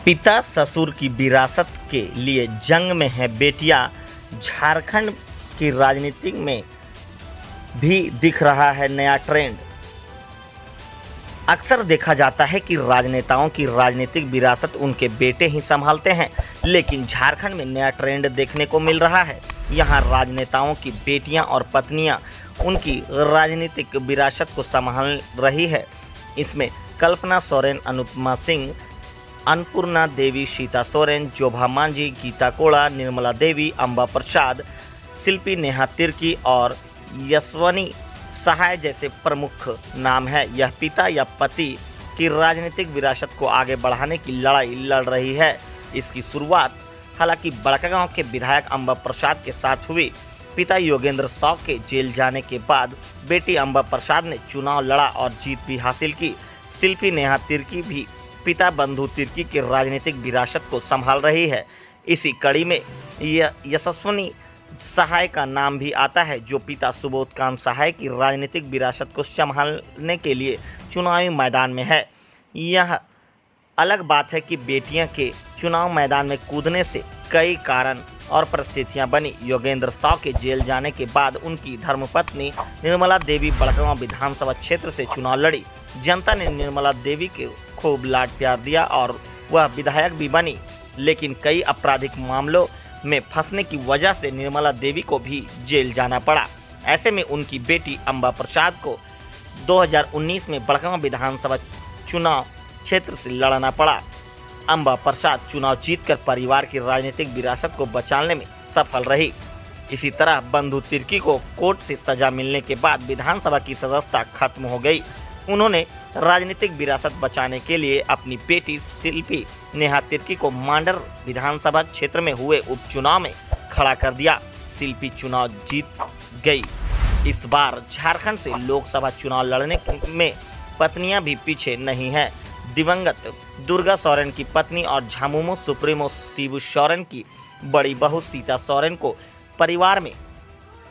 पिता ससुर की विरासत के लिए जंग में है बेटियां। झारखंड की राजनीति में भी दिख रहा है नया ट्रेंड। अक्सर देखा जाता है कि राजनेताओं की राजनीतिक विरासत उनके बेटे ही संभालते हैं, लेकिन झारखंड में नया ट्रेंड देखने को मिल रहा है। यहां राजनेताओं की बेटियां और पत्नियां उनकी राजनीतिक विरासत को संभाल रही है। इसमें कल्पना सोरेन, अनुपमा सिंह, अन्नपूर्णा देवी, सीता सोरेन, जोभा मांझी, गीता कोड़ा, निर्मला देवी, अम्बा प्रसाद, शिल्पी नेहा तिर्की और यशवनी सहाय जैसे प्रमुख नाम है। यह पिता या पति की राजनीतिक विरासत को आगे बढ़ाने की लड़ाई लड़ रही है। इसकी शुरुआत हालांकि बड़कागांव के विधायक अम्बा प्रसाद के साथ हुई। पिता योगेंद्र साव के जेल जाने के बाद बेटी अम्बा प्रसाद ने चुनाव लड़ा और जीत भी हासिल की। शिल्पी नेहा तिर्की भी पिता बंधु तिर्की की राजनीतिक विरासत को संभाल रही है। इसी कड़ी में यशस्वनी सहाय का नाम भी आता है, जो पिता सुबोध कांत सहाय की राजनीतिक विरासत को संभालने के लिए चुनावी मैदान में है। यह अलग बात है कि बेटियां के चुनाव मैदान में कूदने से कई कारण और परिस्थितियां बनी। योगेंद्र साव के जेल जाने के बाद उनकी धर्मपत्नी निर्मला देवी बड़कागांव विधानसभा क्षेत्र से चुनाव लड़ी। जनता ने निर्मला देवी को खूब लाड प्यार दिया और वह विधायक भी बनी, लेकिन कई आपराधिक मामलों में फंसने की वजह से निर्मला देवी को भी जेल जाना पड़ा। ऐसे में उनकी बेटी अम्बा प्रसाद को 2019 में बड़कागांव विधानसभा चुनाव क्षेत्र से लड़ना पड़ा। अम्बा प्रसाद चुनाव जीतकर परिवार की राजनीतिक विरासत को बचाने में सफल रही। इसी तरह बंधु तिर्की को कोर्ट से सजा मिलने के बाद विधानसभा की सदस्यता खत्म हो गई। उन्होंने राजनीतिक विरासत बचाने के लिए अपनी बेटी शिल्पी नेहा तिर्की को मांडर विधानसभा क्षेत्र में हुए उपचुनाव में खड़ा कर दिया। शिल्पी चुनाव जीत गई। इस बार झारखंड से लोकसभा चुनाव लड़ने में पत्नियां भी पीछे नहीं हैं। दिवंगत दुर्गा सोरेन की पत्नी और झामुमो सुप्रीमो शिबू सोरेन की बड़ी बहू सीता सोरेन को परिवार में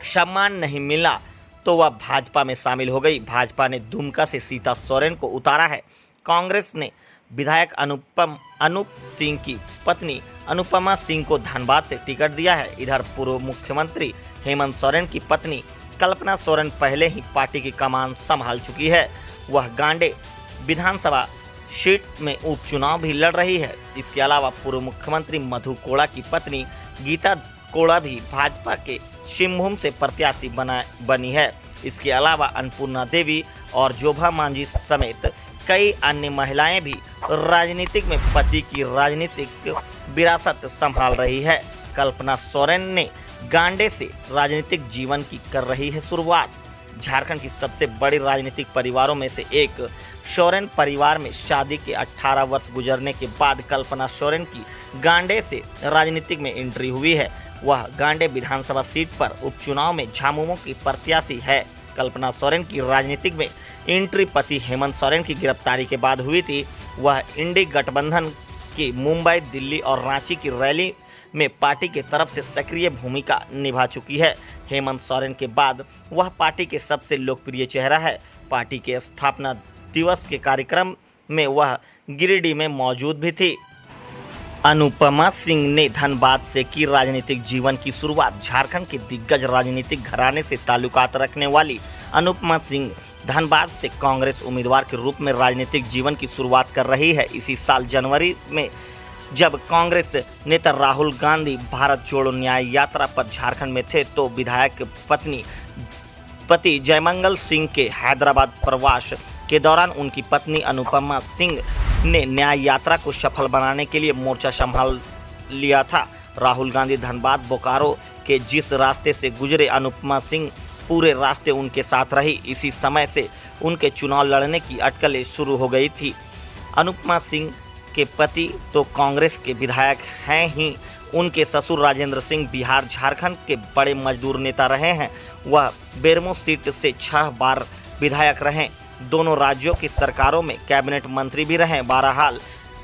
सम्मान नहीं मिला तो वह भाजपा में शामिल हो गई। भाजपा ने दुमका से सीता सोरेन को उतारा है। कांग्रेस ने विधायक अनूप सिंह की पत्नी अनुपमा सिंह को धनबाद से टिकट दिया है। इधर पूर्व मुख्यमंत्री हेमंत सोरेन की पत्नी कल्पना सोरेन पहले ही पार्टी की कमान संभाल चुकी है। वह गांडे विधानसभा सीट में उपचुनाव भी लड़ रही है। इसके अलावा पूर्व मुख्यमंत्री मधु कोड़ा की पत्नी गीता कोड़ा भी भाजपा के सिंहभूम से प्रत्याशी बनी है। इसके अलावा अन्नपूर्णा देवी और जोभा मांझी समेत कई अन्य महिलाएं भी राजनीतिक में पति की राजनीतिक विरासत संभाल रही है। कल्पना सोरेन ने गांडे से राजनीतिक जीवन की कर रही है शुरुआत। झारखंड की सबसे बड़ी राजनीतिक परिवारों में से एक सोरेन परिवार में शादी के 18 वर्ष गुजरने के बाद कल्पना सोरेन की गांडे से राजनीतिक में एंट्री हुई है। वह गांडे विधानसभा सीट पर उपचुनाव में झामुमो की प्रत्याशी है। कल्पना सोरेन की राजनीतिक में एंट्री पति हेमंत सोरेन की गिरफ्तारी के बाद हुई थी। वह इंडी गठबंधन की मुंबई, दिल्ली और रांची की रैली में पार्टी के तरफ से सक्रिय भूमिका निभा चुकी है। हेमंत सोरेन के बाद वह पार्टी के सबसे लोकप्रिय चेहरा है। पार्टी के स्थापना दिवस के कार्यक्रम में वह गिरिडीह में मौजूद भी थी। अनुपमा सिंह ने धनबाद से की राजनीतिक जीवन की शुरुआत। झारखंड के दिग्गज राजनीतिक घराने से ताल्लुकात रखने वाली अनुपमा सिंह धनबाद से कांग्रेस उम्मीदवार के रूप में राजनीतिक जीवन की शुरुआत कर रही है। इसी साल जनवरी में जब कांग्रेस नेता राहुल गांधी भारत जोड़ो न्याय यात्रा पर झारखंड में थे, तो विधायक पति जयमंगल सिंह के हैदराबाद प्रवास के दौरान उनकी पत्नी अनुपमा सिंह ने न्याय यात्रा को सफल बनाने के लिए मोर्चा संभाल लिया था। राहुल गांधी धनबाद बोकारो के जिस रास्ते से गुजरे, अनुपमा सिंह पूरे रास्ते उनके साथ रही। इसी समय से उनके चुनाव लड़ने की अटकलें शुरू हो गई थी। अनुपमा सिंह के पति तो कांग्रेस के विधायक हैं ही, उनके ससुर राजेंद्र सिंह बिहार झारखंड के बड़े मजदूर नेता रहे हैं। वह बेरमो सीट से 6 बार विधायक रहे। दोनों राज्यों की सरकारों में कैबिनेट मंत्री भी रहे। बहरहाल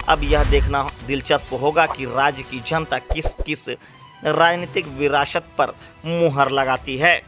अब यह देखना दिलचस्प होगा कि राज्य की जनता किस किस राजनीतिक विरासत पर मुहर लगाती है।